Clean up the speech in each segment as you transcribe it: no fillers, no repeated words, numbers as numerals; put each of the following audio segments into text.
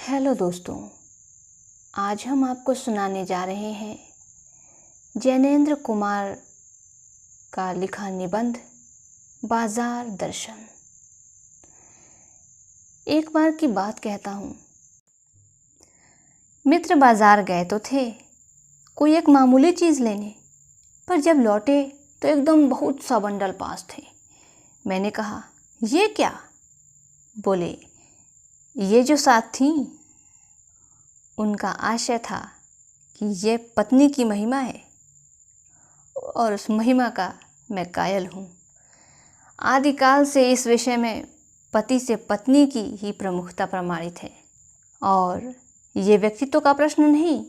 Hello दोस्तों, आज हम आपको सुनाने जा रहे हैं जैनेंद्र कुमार का लिखा निबंध बाजार दर्शन। एक बार की बात कहता हूँ। मित्र बाजार गए तो थे कोई एक मामूली चीज़ लेने, पर जब लौटे तो एकदम बहुत सा बंडल पास थे। मैंने कहा, ये क्या? बोले, ये जो साथ थीं। उनका आशय था कि ये पत्नी की महिमा है और उस महिमा का मैं कायल हूँ। आदिकाल से इस विषय में पति से पत्नी की ही प्रमुखता प्रमाणित है और ये व्यक्तित्व का प्रश्न नहीं,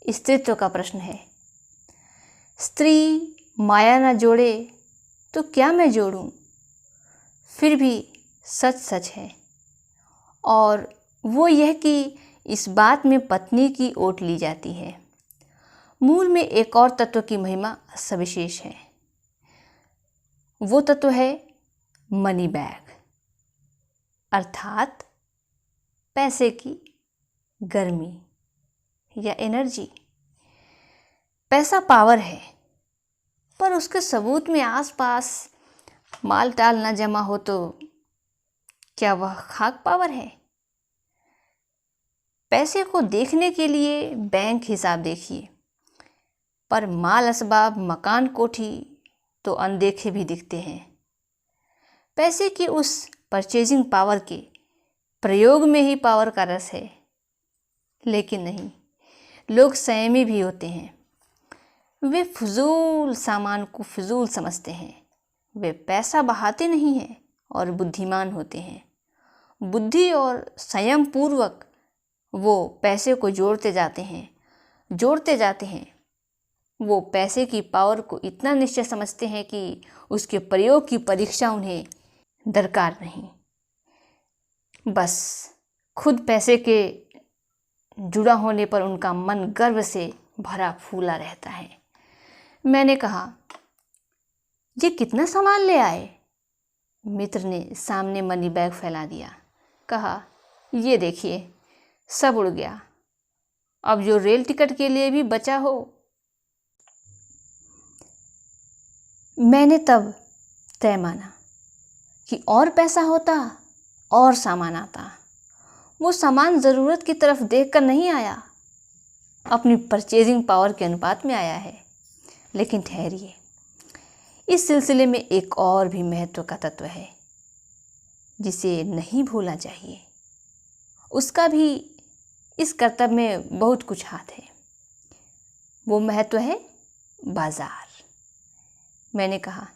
स्त्रीत्व का प्रश्न है। स्त्री माया न जोड़े तो क्या मैं जोड़ूं? फिर भी सच सच है, और वो यह कि इस बात में पत्नी की ओट ली जाती है। मूल में एक और तत्व की महिमा सविशेष है। वो तत्व है मनी बैग, अर्थात पैसे की गर्मी या एनर्जी। पैसा पावर है, पर उसके सबूत में आसपास माल टाल न जमा हो तो क्या वह खाक पावर है? पैसे को देखने के लिए बैंक हिसाब देखिए, पर माल असबाब मकान कोठी तो अनदेखे भी दिखते हैं। पैसे की उस परचेजिंग पावर के प्रयोग में ही पावर का रस है। लेकिन नहीं, लोग संयमी भी होते हैं। वे फजूल सामान को फजूल समझते हैं। वे पैसा बहाते नहीं हैं और बुद्धिमान होते हैं। बुद्धि और संयम पूर्वक वो पैसे को जोड़ते जाते हैं। वो पैसे की पावर को इतना निश्चय समझते हैं कि उसके प्रयोग की परीक्षा उन्हें दरकार नहीं। बस खुद पैसे के जुड़ा होने पर उनका मन गर्व से भरा फूला रहता है। मैंने कहा, ये कितना सामान ले आए? मित्र ने सामने मनी बैग फैला दिया। कहा, ये देखिए, सब उड़ गया। अब जो रेल टिकट के लिए भी बचा हो। मैंने तब तय माना कि और पैसा होता और सामान आता। वो सामान ज़रूरत की तरफ देखकर नहीं आया, अपनी परचेजिंग पावर के अनुपात में आया है। लेकिन ठहरिए, इस सिलसिले में एक और भी महत्व का तत्व है जिसे नहीं भूलना चाहिए। उसका भी इस कर्तव्य में बहुत कुछ हाथ है। वो महत्व है बाजार। मैंने कहा,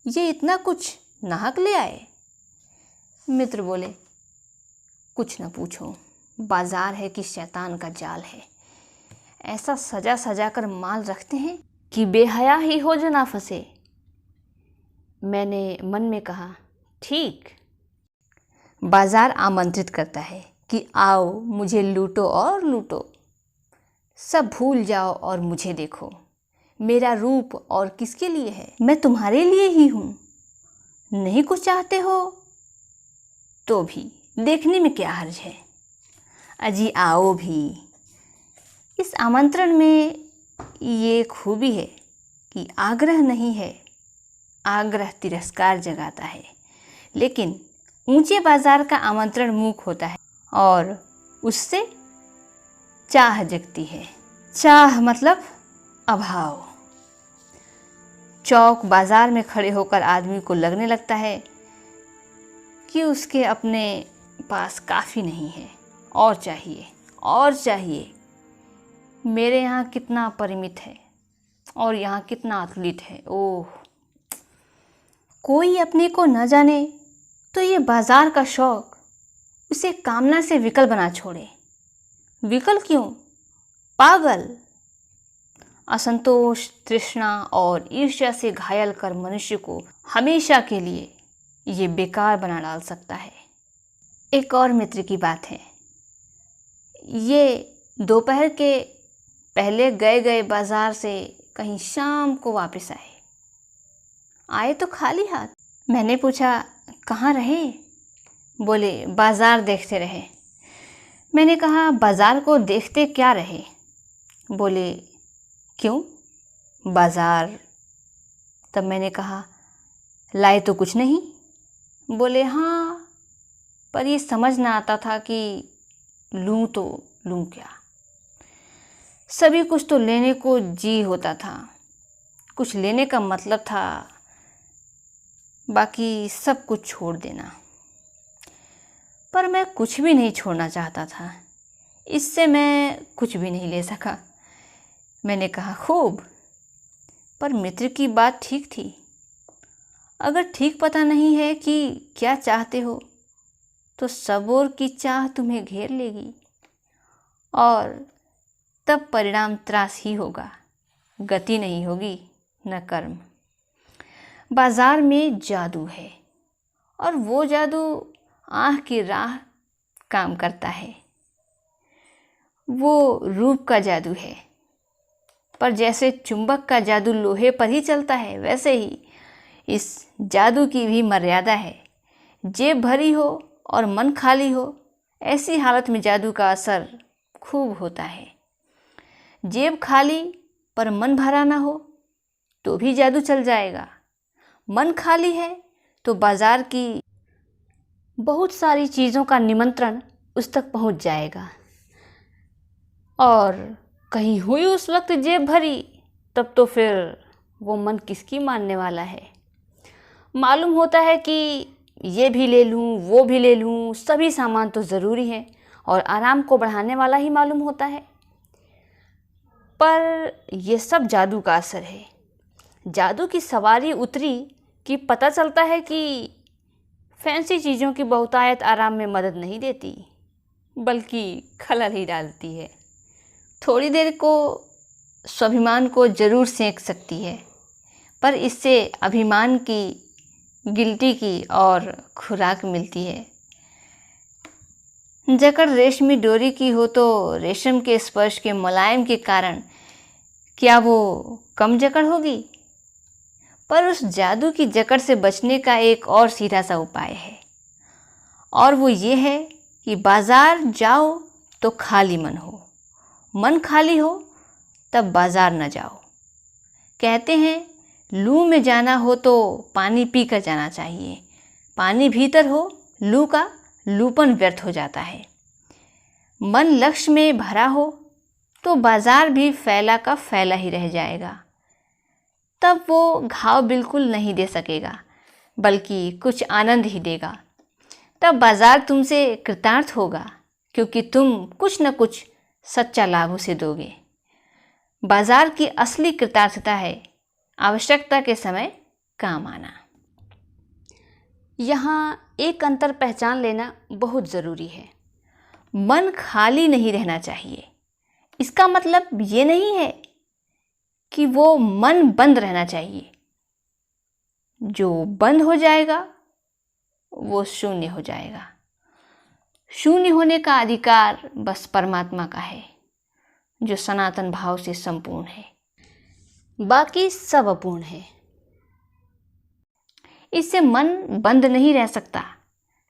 ये इतना कुछ नाहक ले आए? मित्र बोले, कुछ न पूछो, बाजार है कि शैतान का जाल है। ऐसा सजा सजा कर माल रखते हैं कि बेहया ही हो जो ना फंसे। मैंने मन में कहा, ठीक। बाजार आमंत्रित करता है कि आओ, मुझे लूटो और लूटो। सब भूल जाओ और मुझे देखो। मेरा रूप और किसके लिए है? मैं तुम्हारे लिए ही हूँ। नहीं कुछ चाहते हो तो भी देखने में क्या हर्ज है? अजी आओ भी। इस आमंत्रण में ये खूबी है कि आग्रह नहीं है। आग्रह तिरस्कार जगाता है, लेकिन ऊंचे बाजार का आमंत्रण मूक होता है और उससे चाह जगती है। चाह मतलब अभाव। चौक बाजार में खड़े होकर आदमी को लगने लगता है कि उसके अपने पास काफ़ी नहीं है, और चाहिए और चाहिए। मेरे यहाँ कितना परिमित है और यहाँ कितना अतुलित है। ओह, कोई अपने को न जाने तो ये बाजार का शौक उसे कामना से विकल बना छोड़े। विकल क्यों? पागल। असंतोष, तृष्णा और ईर्ष्या से घायल कर मनुष्य को हमेशा के लिए ये बेकार बना डाल सकता है। एक और मित्र की बात है। ये दोपहर के पहले गए बाजार से कहीं शाम को वापस आए तो खाली हाथ। मैंने पूछा, कहाँ रहे? बोले बाजार देखते रहे। मैंने कहा बाजार को देखते क्या रहे? बोले क्यों बाजार? तब मैंने कहा लाए तो कुछ नहीं। बोले हाँ, पर ये समझ ना आता था कि लूँ तो लूँ क्या। सभी कुछ तो लेने को जी होता था, कुछ लेने का मतलब था, बाकी सब कुछ छोड़ देना। पर मैं कुछ भी नहीं छोड़ना चाहता था, इससे मैं कुछ भी नहीं ले सका। मैंने कहा खूब, पर मित्र की बात ठीक थी। अगर ठीक पता नहीं है कि क्या चाहते हो तो सब ओर की चाह तुम्हें घेर लेगी और तब परिणाम त्रास ही होगा, गति नहीं होगी न कर्म। बाजार में जादू है और वो जादू आँख की राह काम करता है। वो रूप का जादू है, पर जैसे चुंबक का जादू लोहे पर ही चलता है, वैसे ही इस जादू की भी मर्यादा है। जेब भरी हो और मन खाली हो, ऐसी हालत में जादू का असर खूब होता है। जेब खाली पर मन भरा ना हो तो भी जादू चल जाएगा। मन खाली है तो बाजार की बहुत सारी चीज़ों का निमंत्रण उस तक पहुंच जाएगा, और कहीं हुई उस वक्त जेब भरी, तब तो फिर वो मन किसकी मानने वाला है। मालूम होता है कि ये भी ले लूँ, वो भी ले लूँ, सभी सामान तो ज़रूरी है और आराम को बढ़ाने वाला ही मालूम होता है, पर ये सब जादू का असर है। जादू की सवारी उतरी कि पता चलता है कि फैंसी चीज़ों की बहुतायत आराम में मदद नहीं देती, बल्कि खलल ही डालती है। थोड़ी देर को स्वाभिमान को जरूर सेंक सकती है, पर इससे अभिमान की, गिल्टी की और खुराक मिलती है। जकड़ रेशमी डोरी की हो तो रेशम के स्पर्श के मुलायम के कारण क्या वो कम जकड़ होगी? पर उस जादू की जकड़ से बचने का एक और सीधा सा उपाय है, और वो ये है कि बाजार जाओ तो खाली मन हो, मन खाली हो तब बाजार न जाओ। कहते हैं लू में जाना हो तो पानी पी कर जाना चाहिए, पानी भीतर हो लू का लूपन व्यर्थ हो जाता है। मन लक्ष्य में भरा हो तो बाजार भी फैला का फैला ही रह जाएगा, तब वो घाव बिल्कुल नहीं दे सकेगा, बल्कि कुछ आनंद ही देगा। तब बाजार तुमसे कृतार्थ होगा, क्योंकि तुम कुछ न कुछ सच्चा लाभ उसे दोगे। बाजार की असली कृतार्थता है आवश्यकता के समय काम आना। यहाँ एक अंतर पहचान लेना बहुत ज़रूरी है। मन खाली नहीं रहना चाहिए, इसका मतलब ये नहीं है कि वो मन बंद रहना चाहिए। जो बंद हो जाएगा वो शून्य हो जाएगा। शून्य होने का अधिकार बस परमात्मा का है, जो सनातन भाव से संपूर्ण है, बाकी सब अपूर्ण है। इससे मन बंद नहीं रह सकता।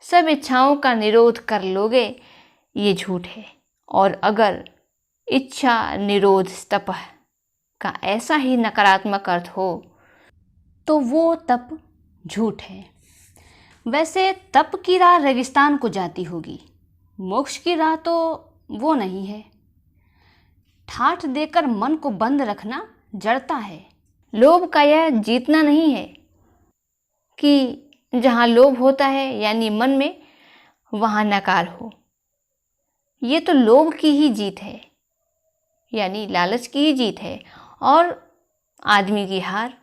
सब इच्छाओं का निरोध कर लोगे ये झूठ है, और अगर इच्छा निरोध तपः का ऐसा ही नकारात्मक अर्थ हो तो वो तप झूठ है। वैसे तप की राह रेगिस्तान को जाती होगी, मोक्ष की राह तो वो नहीं है। ठाठ देकर मन को बंद रखना जड़ता है। लोभ का यह जीतना नहीं है कि जहाँ लोभ होता है यानी मन में, वहाँ नकार हो। ये तो लोभ की ही जीत है, यानी लालच की ही जीत है, और आदमी की हार।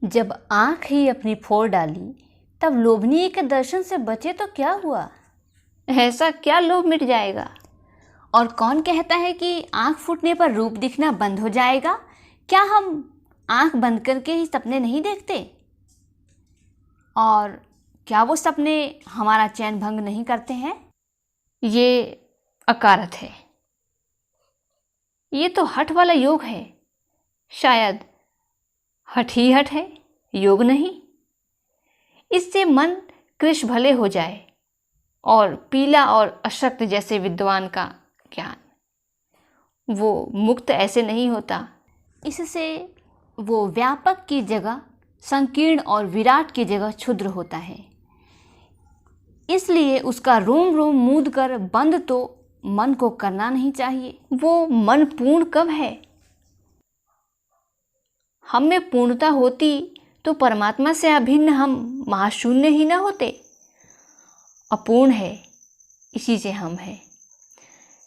जब आँख ही अपनी फोड़ डाली तब लोभनीय के दर्शन से बचे तो क्या हुआ? ऐसा क्या लोभ मिट जाएगा? और कौन कहता है कि आँख फूटने पर रूप दिखना बंद हो जाएगा? क्या हम आँख बंद करके ही सपने नहीं देखते? और क्या वो सपने हमारा चैन भंग नहीं करते हैं? ये अकारथ है, ये तो हठ वाला योग है। शायद हठ ही हठ है, योग नहीं। इससे मन कृश भले हो जाए, और पीला और अशक्त जैसे विद्वान का ज्ञान। वो मुक्त ऐसे नहीं होता। इससे वो व्यापक की जगह संकीर्ण और विराट की जगह क्षुद्र होता है। इसलिए उसका रोम रोम मूंद कर बंद तो मन को करना नहीं चाहिए। वो मन पूर्ण कब है? हम में पूर्णता होती तो परमात्मा से अभिन्न हम महाशून्य ही न होते। अपूर्ण है, इसी से हम हैं।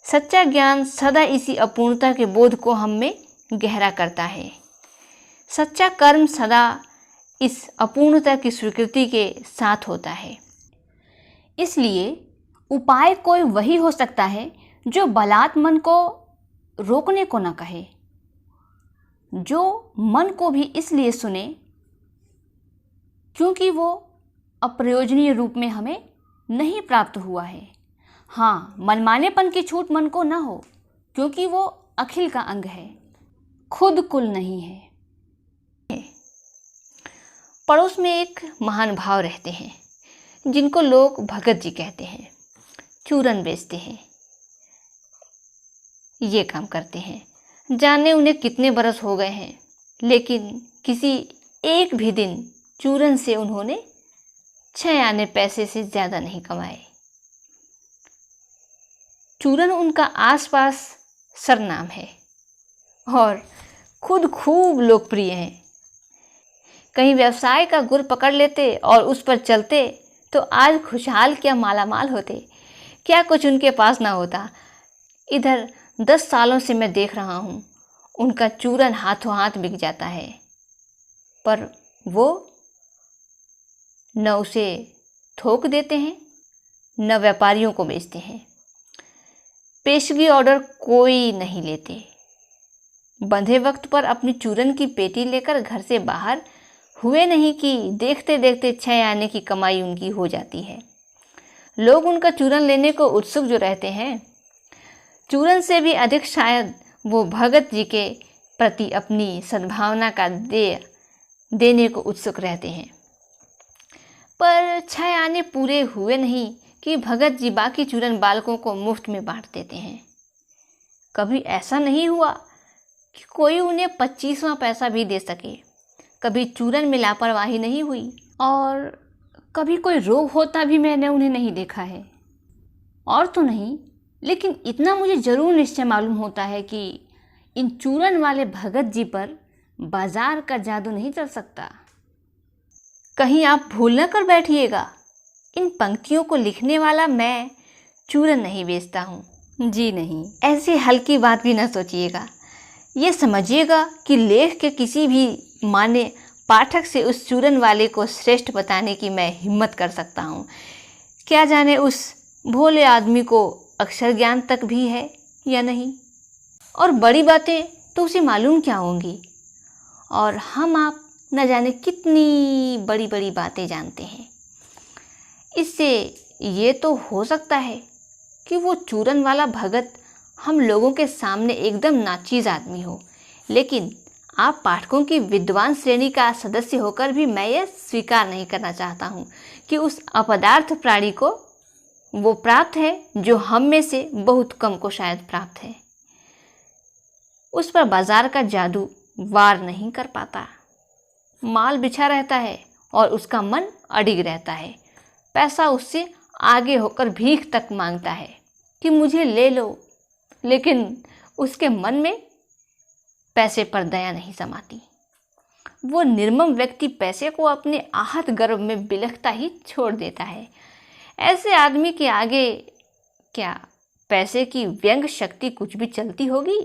सच्चा ज्ञान सदा इसी अपूर्णता के बोध को हम में गहरा करता है। सच्चा कर्म सदा इस अपूर्णता की स्वीकृति के साथ होता है। इसलिए उपाय कोई वही हो सकता है जो बलात् मन को रोकने को न कहे, जो मन को भी इसलिए सुने क्योंकि वो अप्रयोजनीय रूप में हमें नहीं प्राप्त हुआ है। हाँ, मनमानेपन की छूट मन को न हो, क्योंकि वो अखिल का अंग है, खुद कुल नहीं है। पड़ोस में एक महान भाव रहते हैं जिनको लोग भगत जी कहते हैं। चूरन बेचते हैं, ये काम करते हैं। जाने उन्हें कितने बरस हो गए हैं, लेकिन किसी एक भी दिन चूरन से उन्होंने 6 आने पैसे से ज़्यादा नहीं कमाए। चूरन उनका आसपास सरनाम है और खुद खूब लोकप्रिय हैं। कहीं व्यवसाय का गुर पकड़ लेते और उस पर चलते तो आज खुशहाल क्या मालामाल होते, क्या कुछ उनके पास ना होता। इधर 10 सालों से मैं देख रहा हूँ, उनका चूरन हाथों हाथ बिक जाता है, पर वो न उसे थोक देते हैं न व्यापारियों को बेचते हैं। पेशगी ऑर्डर कोई नहीं लेते। बंधे वक्त पर अपनी चूरन की पेटी लेकर घर से बाहर हुए नहीं कि देखते देखते 6 आने की कमाई उनकी हो जाती है। लोग उनका चूरन लेने को उत्सुक जो रहते हैं, चूरन से भी अधिक शायद वो भगत जी के प्रति अपनी सद्भावना का देने को उत्सुक रहते हैं। पर 6 आने पूरे हुए नहीं कि भगत जी बाकी चूरन बालकों को मुफ्त में बांट देते हैं। कभी ऐसा नहीं हुआ कि कोई उन्हें 25वां पैसा भी दे सके। कभी चूरन में लापरवाही नहीं हुई और कभी कोई रोग होता भी मैंने उन्हें नहीं देखा है। और तो नहीं, लेकिन इतना मुझे ज़रूर निश्चय मालूम होता है कि इन चूरन वाले भगत जी पर बाजार का जादू नहीं चल सकता। कहीं आप भूल न कर बैठिएगा, इन पंक्तियों को लिखने वाला मैं चूरन नहीं बेचता हूँ। जी नहीं, ऐसी हल्की बात भी न सोचिएगा। ये समझिएगा कि लेख के किसी भी माने पाठक से उस चूरन वाले को श्रेष्ठ बताने की मैं हिम्मत कर सकता हूँ। क्या जाने उस भोले आदमी को अक्षर ज्ञान तक भी है या नहीं, और बड़ी बातें तो उसे मालूम क्या होंगी। और हम आप न जाने कितनी बड़ी बड़ी बातें जानते हैं। इससे ये तो हो सकता है कि वो चूरन वाला भगत हम लोगों के सामने एकदम नाचीज आदमी हो, लेकिन आप पाठकों की विद्वान श्रेणी का सदस्य होकर भी मैं ये स्वीकार नहीं करना चाहता हूँ कि उस अपदार्थ प्राणी को वो प्राप्त है जो हम में से बहुत कम को शायद प्राप्त है। उस पर बाजार का जादू वार नहीं कर पाता। माल बिछा रहता है और उसका मन अडिग रहता है। पैसा उससे आगे होकर भीख तक मांगता है कि मुझे ले लो, लेकिन उसके मन में पैसे पर दया नहीं समाती। वो निर्मम व्यक्ति पैसे को अपने आहत गर्भ में बिलखता ही छोड़ देता है। ऐसे आदमी के आगे क्या पैसे की व्यंग शक्ति कुछ भी चलती होगी?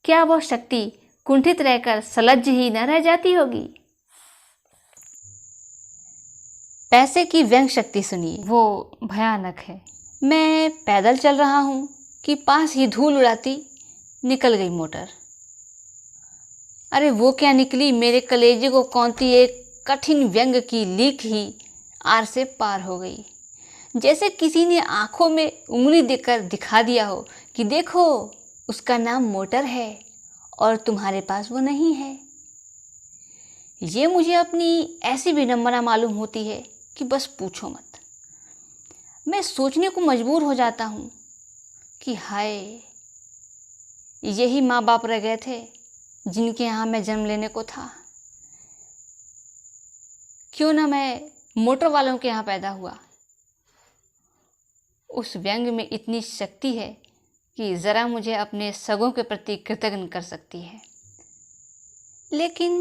क्या वह शक्ति कुंठित रहकर सलज्ज ही न रह जाती होगी? पैसे की व्यंग शक्ति सुनिए, वो भयानक है। मैं पैदल चल रहा हूँ कि पास ही धूल उड़ाती निकल गई मोटर। अरे वो क्या निकली, मेरे कलेजे को कौंती एक कठिन व्यंग की लीक ही आर से पार हो गई। जैसे किसी ने आंखों में उंगली देकर दिखा दिया हो कि देखो उसका नाम मोटर है और तुम्हारे पास वो नहीं है। ये मुझे अपनी ऐसी विडंबना मालूम होती है कि बस पूछो मत। मैं सोचने को मजबूर हो जाता हूँ कि हाय, यही माँ बाप रह गए थे जिनके यहाँ मैं जन्म लेने को था। क्यों ना मैं मोटर वालों के यहाँ पैदा हुआ। उस व्यंग में इतनी शक्ति है कि ज़रा मुझे अपने सगों के प्रति कृतज्ञ कर सकती है। लेकिन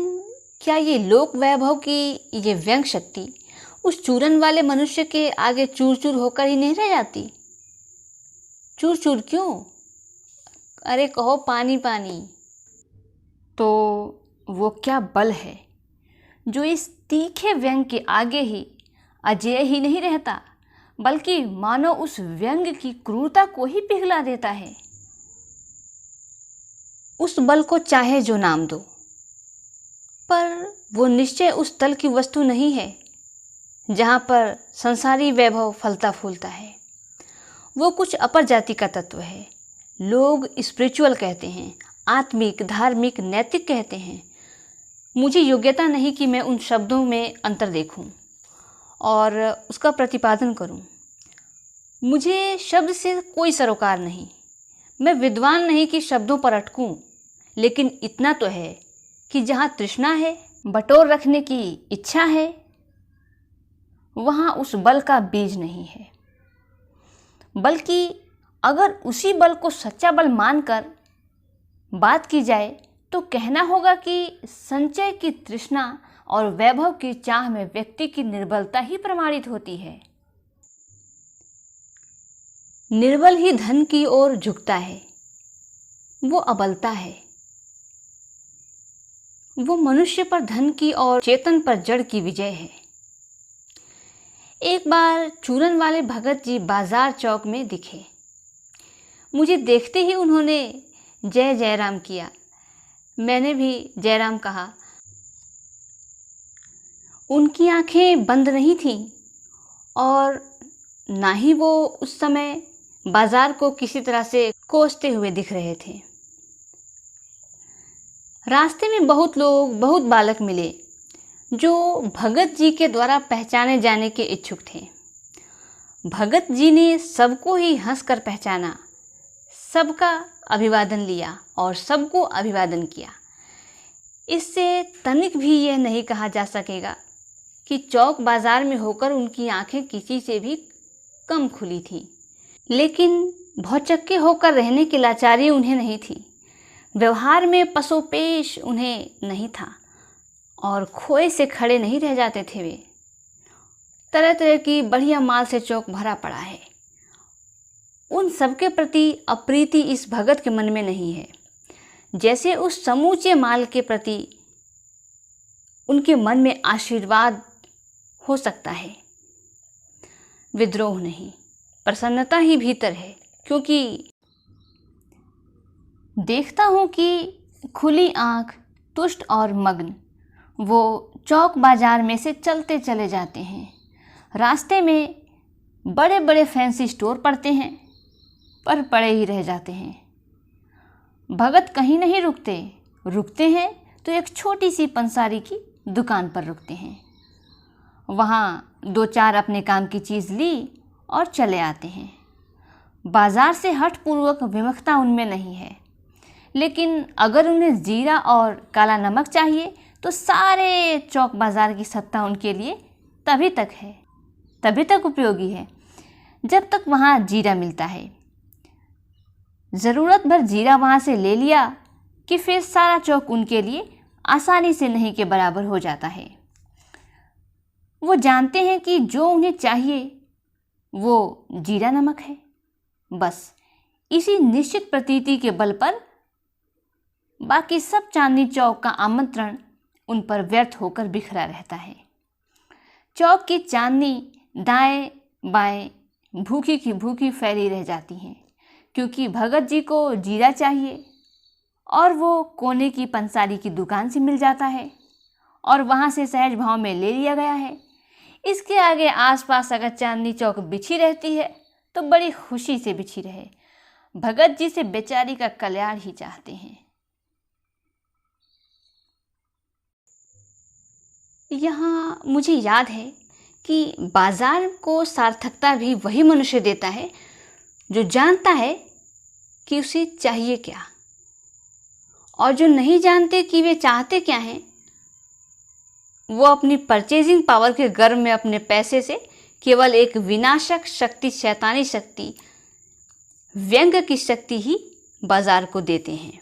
क्या ये लोक वैभव की ये व्यंग शक्ति उस चूरन वाले मनुष्य के आगे चूर चूर होकर ही नहीं रह जाती? चूर चूर क्यों? अरे कहो पानी पानी। तो वो क्या बल है जो इस तीखे व्यंग के आगे ही अजेय ही नहीं रहता, बल्कि मानो उस व्यंग की क्रूरता को ही पिघला देता है। उस बल को चाहे जो नाम दो, पर वो निश्चय उस तल की वस्तु नहीं है जहाँ पर संसारी वैभव फलता फूलता है। वो कुछ अपर जाति का तत्व है। लोग स्पिरिचुअल कहते हैं, आत्मिक, धार्मिक, नैतिक कहते हैं। मुझे योग्यता नहीं कि मैं उन शब्दों में अंतर देखूं और उसका प्रतिपादन करूं। मुझे शब्द से कोई सरोकार नहीं। मैं विद्वान नहीं कि शब्दों पर अटकूं, लेकिन इतना तो है कि जहाँ तृष्णा है, बटोर रखने की इच्छा है, वहाँ उस बल का बीज नहीं है। बल्कि अगर उसी बल को सच्चा बल मानकर बात की जाए तो कहना होगा कि संचय की तृष्णा और वैभव की चाह में व्यक्ति की निर्बलता ही प्रमाणित होती है। निर्बल ही धन की ओर झुकता है, वो अबलता है। वो मनुष्य पर धन की और चेतन पर जड़ की विजय है। एक बार चूरन वाले भगत जी बाजार चौक में दिखे। मुझे देखते ही उन्होंने जय जयराम किया। मैंने भी जयराम कहा। उनकी आंखें बंद नहीं थीं और ना ही वो उस समय बाजार को किसी तरह से कोसते हुए दिख रहे थे। रास्ते में बहुत लोग, बहुत बालक मिले जो भगत जी के द्वारा पहचाने जाने के इच्छुक थे। भगत जी ने सबको ही हंसकर पहचाना, सबका अभिवादन लिया और सबको अभिवादन किया। इससे तनिक भी यह नहीं कहा जा सकेगा कि चौक बाजार में होकर उनकी आंखें किसी से भी कम खुली थी। लेकिन भौचक्के होकर रहने की लाचारी उन्हें नहीं थी। व्यवहार में पसोपेश उन्हें नहीं था और खोए से खड़े नहीं रह जाते थे। वे तरह तरह की बढ़िया माल से चौक भरा पड़ा है। उन सबके प्रति अप्रीति इस भगत के मन में नहीं है, जैसे उस समूचे माल के प्रति उनके मन में आशीर्वाद हो सकता है। विद्रोह नहीं, प्रसन्नता ही भीतर है, क्योंकि देखता हूँ कि खुली आँख, तुष्ट और मग्न वो चौक बाजार में से चलते चले जाते हैं। रास्ते में बड़े बड़े फैंसी स्टोर पड़ते हैं, पर पड़े ही रह जाते हैं। भगत कहीं नहीं रुकते हैं तो एक छोटी सी पंसारी की दुकान पर रुकते हैं। वहाँ दो चार अपने काम की चीज़ ली और चले आते हैं। बाजार से हठपूर्वक विमुखता उनमें नहीं है, लेकिन अगर उन्हें जीरा और काला नमक चाहिए तो सारे चौक बाजार की सत्ता उनके लिए तभी तक उपयोगी है जब तक वहाँ जीरा मिलता है। ज़रूरत भर जीरा वहाँ से ले लिया कि फिर सारा चौक उनके लिए आसानी से नहीं के बराबर हो जाता है। वो जानते हैं कि जो उन्हें चाहिए वो जीरा नमक है। बस इसी निश्चित प्रतीति के बल पर बाकी सब चांदनी चौक का आमंत्रण उन पर व्यर्थ होकर बिखरा रहता है। चौक की चांदनी दाएं बाएं भूखी की भूखी फैली रह जाती हैं, क्योंकि भगत जी को जीरा चाहिए और वो कोने की पंसारी की दुकान से मिल जाता है और वहाँ से सहज भाव में ले लिया गया है। इसके आगे आसपास अगर चांदनी चौक बिछी रहती है तो बड़ी खुशी से बिछी रहे। भगत जी से बेचारी का कल्याण ही चाहते हैं। यहाँ मुझे याद है कि बाजार को सार्थकता भी वही मनुष्य देता है जो जानता है कि उसे चाहिए क्या, और जो नहीं जानते कि वे चाहते क्या हैं, वो अपनी परचेजिंग पावर के गर्व में अपने पैसे से केवल एक विनाशक शक्ति, शैतानी शक्ति, व्यंग की शक्ति ही बाजार को देते हैं।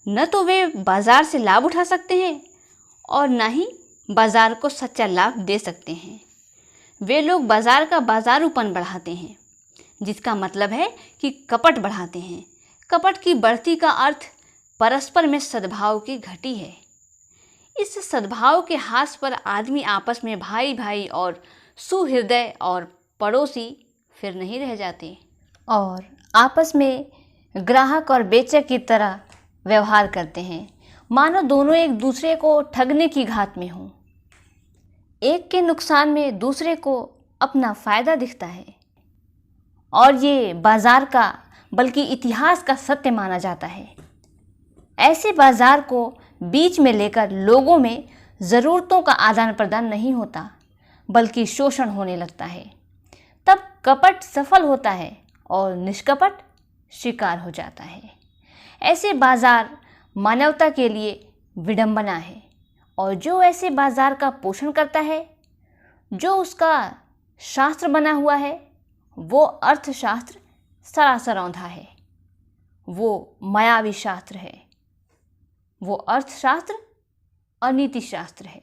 न तो वे बाजार से लाभ उठा सकते हैं और न ही बाजार को सच्चा लाभ दे सकते हैं। वे लोग बाजार का बाजारूपन बढ़ाते हैं, जिसका मतलब है कि कपट बढ़ाते हैं। कपट की बढ़ती का अर्थ परस्पर में सद्भाव की घटी है। इस सद्भाव के हाथ पर आदमी आपस में भाई भाई और सुहृदय और पड़ोसी फिर नहीं रह जाते और आपस में ग्राहक और बेचक की तरह व्यवहार करते हैं, मानो दोनों एक दूसरे को ठगने की घात में हों। एक के नुकसान में दूसरे को अपना फायदा दिखता है और ये बाजार का बल्कि इतिहास का सत्य माना जाता है। ऐसे बाजार को बीच में लेकर लोगों में ज़रूरतों का आदान प्रदान नहीं होता, बल्कि शोषण होने लगता है। तब कपट सफल होता है और निष्कपट शिकार हो जाता है। ऐसे बाजार मानवता के लिए विडंबना है, और जो ऐसे बाजार का पोषण करता है, जो उसका शास्त्र बना हुआ है, वो अर्थशास्त्र सरासर औंधा है। वो मायावी शास्त्र है, वो अर्थशास्त्र और नीति शास्त्र है।